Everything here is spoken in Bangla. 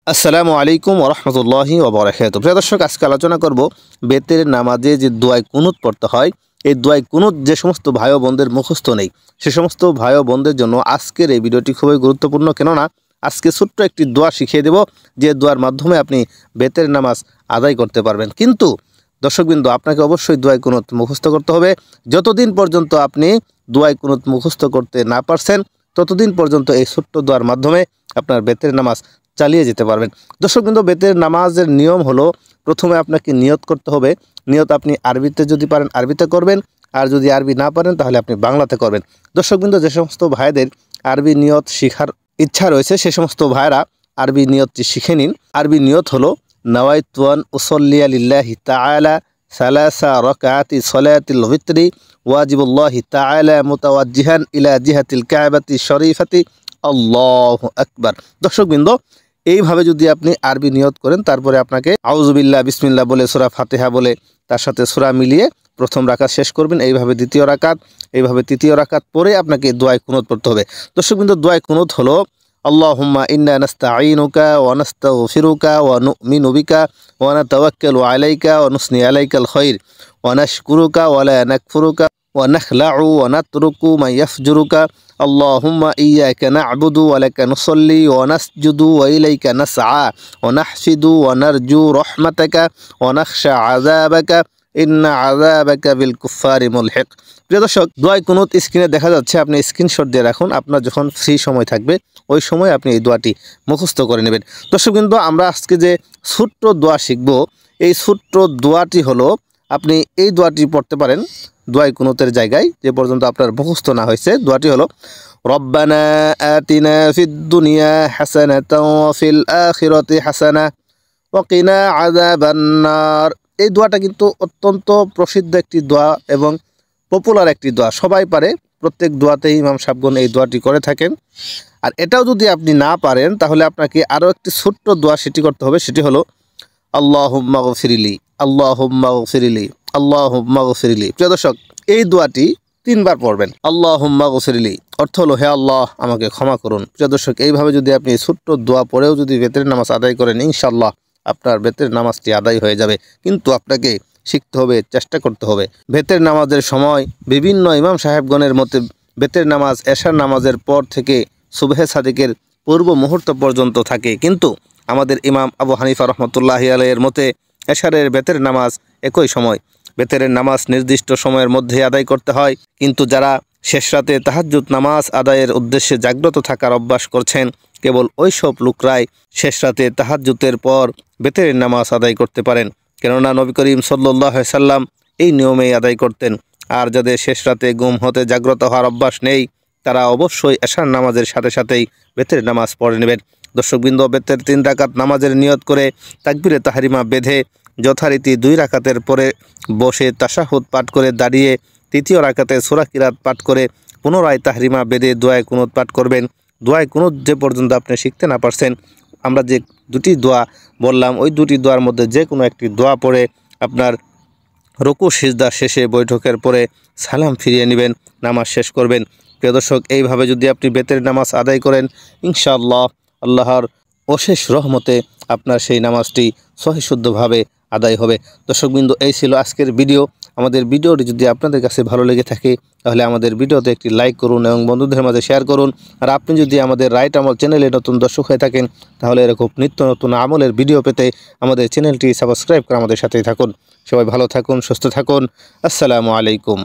আসসালামু আলাইকুম ওয়া রাহমাতুল্লাহি ওয়া বারাকাতুহু। প্রিয় দর্শক, আজকে আলোচনা করব বেতের নামাজে যে দোয়ায় কুনুত পড়তে হয়। এই দোয়ায় কুনুত যে সমস্ত ভাই ও বোনদের মুখস্থ নেই, সে সমস্ত ভাই ও বোনদের জন্য আজকের এই ভিডিওটি খুবই গুরুত্বপূর্ণ। কেননা আজকে ছোট্ট একটি দোয়া শিখিয়ে দেব, যে দোয়ার মাধ্যমে আপনি বেতের নামাজ আদায় করতে পারবেন। কিন্তু দর্শকবৃন্দ, আপনাকে অবশ্যই দোয়ায় কুনুত মুখস্থ করতে হবে। যতদিন পর্যন্ত আপনি দোয়ায় কুনুত মুখস্থ করতে না পারছেন, ততদিন পর্যন্ত এই ছোট্ট দোয়ার মাধ্যমে আপনার বেতের নামাজ চালিয়ে যেতে পারবেন। দর্শকবৃন্দ, বেতের নামাজের নিয়ম হলো, প্রথমে আপনাকে নিয়ত করতে হবে। নিয়ত আপনি আরবিতে যদি পারেন আরবিতে করবেন, আর যদি আরবি না পারেন তাহলে আপনি বাংলাতে করবেন। দর্শকবৃন্দ, যে সমস্ত ভাইদের আরবি নিয়ত শিখার ইচ্ছা রয়েছে, সে সমস্ত ভাইরা আরবি নিয়তটি শিখে নিন। আরবি নিয়ত হলো নাওয়াইতু আন উসাল্লিয়া লিল্লাহি তাআলা সালাসা রাকাতি সলাতিল ভিতরি ওয়াজিবুল্লাহি তাআলা মুতাওয়াজ্জিহান ইলা জিহাতিল কাবাতি শরীফাতি আল্লাহু আকবার। দর্শকবৃন্দ, এইভাবে যদি আপনি আরবি নিয়ত করেন, তারপরে আপনাকে আউযুবিল্লাহ বিসমিল্লাহ বলে সূরা ফাতিহা বলে তার সাথে সূরা মিলিয়ে প্রথম রাকাত শেষ করবেন। এইভাবে দ্বিতীয় রাকাত, এইভাবে তৃতীয় রাকাত পরে আপনাকে দোয়ায় কুনুত পড়তে হবে। দর্শকবৃন্দ, দোয়ায় কুনুত হলো আল্লাহুম্মা ইন্না নাস্তাঈনুকা ওয়া নাস্তাগফিরুকা ওয়া নু'মিনু বিকা ওয়া নাতাওয়াক্কালু আলাইকা ওয়া নুসনি আলাইকাল খায়র ওয়া নাশকুরুকা ওয়া লা নাকফুরুকা ওয়া নাখলাউ ওয়া নাতরুকু মা ইয়াফজুরুকা আল্লাহুম্মা ইয়্যাকা না'বুদু ওয়া লাকা নুসাল্লি ওয়া নাসজুদু ওয়া ইলাইকা নাসআ ওয়া নাহফিদু ওয়া নারজু রাহমাতাকা ওয়া নাখশা আযাবাকা ইন্না আযাবাকা বিল কুফফারি মুলহিক। প্রিয় দর্শক, দোয়ায় কুনুত স্ক্রিনে দেখা যাচ্ছে, আপনি স্ক্রিনশট দিয়ে রাখুন। আপনার যখন ফ্রি সময় থাকবে ওই সময় আপনি এই দোয়াটি মুখস্থ করে নেবেন। দর্শক, কিন্তু আমরা আজকে যে ছোট্ট দোয়া শিখব, এই ছোট্ট দোয়াটি হলো, আপনি এই দোয়াটি পড়তে পারেন দোয়ায় কুনুতের জায়গায় যে পর্যন্ত আপনার মুখস্থ না হয়েছে। দোয়াটি হলো রব্বানা আতিনা ফিদ দুনিয়া হাসানাতাও ওয়া ফিল আখিরাতি হাসানা ওয়া কিনা আযাবান নার। এই দোয়াটা কিন্তু অত্যন্ত প্রসিদ্ধ একটি দোয়া এবং পপুলার একটি দোয়া, সবাই পারে। প্রত্যেক দোয়াতেই ইমাম সাহেবগণ এই দোয়াটি করে থাকেন। আর এটাও যদি আপনি না পারেন, তাহলে আপনাকে আরও একটি ছোট্ট দোয়া সেটি করতে হবে। সেটি হলো আল্লাহুম্মা গফিরলি, আল্লাহুম্মা গফিরলি, আল্লাহুম্মা গফিরলি। প্রিয় দর্শক, এই দোয়াটি 3 বার পড়বেন। আল্লাহুম্মা গফিরলি অর্থ হলো, হে আল্লাহ আমাকে ক্ষমা করুন। প্রিয় দর্শক, এইভাবে যদি আপনি ছোট্ট দোয়া পড়েও যদি বেতের নামাজ আদায় করেন, ইনশাআল্লাহ আপনার বেতের নামাজটি আদায় হয়ে যাবে। কিন্তু আপনাকে শিখতে হবে, চেষ্টা করতে হবে। বেতের নামাজের সময় বিভিন্ন ইমাম সাহেবগণের মতে বেতের নামাজ এশার নামাজের পর থেকে সুবহে সাদিকের পূর্ব মুহূর্ত পর্যন্ত থাকে। কিন্তু আমাদের ইমাম আবু হানিফা রহমতুল্লাহি আলাইহির মতে এশারের বেতের নামাজ একই সময়। বেতের নামাজ নির্দিষ্ট সময়ের মধ্যে আদায় করতে হয়। কিন্তু যারা শেষ রাতে তাহাজ্জুদ নামাজ আদায়ের উদ্দেশ্যে জাগ্রত থাকার অভ্যাস করছেন, কেবল ওই সব লোকরাই শেষ রাতে তাহাজ্জুদের পর বেতের নামাজ আদায় করতে পারেন। কেননা নবী করিম সাল্লাল্লাহু আলাইহি সাল্লাম এই নিয়মেই আদায় করতেন। আর যাদের শেষ রাতে ঘুম হতে জাগ্রত হওয়ার অভ্যাস নেই, তারা অবশ্যই এশার নামাজের সাথে সাথেই বেতের নামাজ পড়ে নেবেন। দর্শকবৃন্দ, বেতের 3 রাকাত নামাজের নিয়ত করে তাকবীরে তাহরিমা বেঁধে যথারীতি 2 রাকাতের পরে বসে তাশাহুদ পাঠ করে দাঁড়িয়ে তৃতীয় রাকাতে সূরা কিরাত পাঠ করে পুনরায় তাহরিমা বেঁধে দোয়ায় কুনুত পাঠ করবেন। দোয়ায় কুনুত যে পর্যন্ত আপনি শিখতে না পারছেন, আমরা যে 2টি দোয়া বললাম, ওই 2টি দোয়ার মধ্যে যে কোনো একটি দোয়া পড়ে আপনার রুকু সিজদা শেষে বৈঠকের পরে সালাম ফিরিয়ে নেবেন, নামাজ শেষ করবেন। প্রিয় দর্শক, এইভাবে যদি আপনি বেতের নামাজ আদায় করেন, ইনশাআল্লাহ আল্লাহর অশেষ রহমতে আপনার সেই নামাজটি সহিশুদ্ধভাবে আদায় হবে। দর্শকবৃন্দ, এই ছিল আজকের ভিডিও। আমাদের ভিডিওটি যদি আপনাদের কাছে ভালো লেগে থাকে, তাহলে আমাদের ভিডিওতে একটি লাইক করুন এবং বন্ধুদের মাঝে শেয়ার করুন। আর আপনি যদি আমাদের রাইট আমল চ্যানেলে নতুন দর্শক হয়ে থাকেন, তাহলে এরকম নিত্য নতুন আমলের ভিডিও পেতে আমাদের চ্যানেলটি সাবস্ক্রাইব করে আমাদের সাথেই থাকুন। সবাই ভালো থাকুন, সুস্থ থাকুন। আসসালামু আলাইকুম।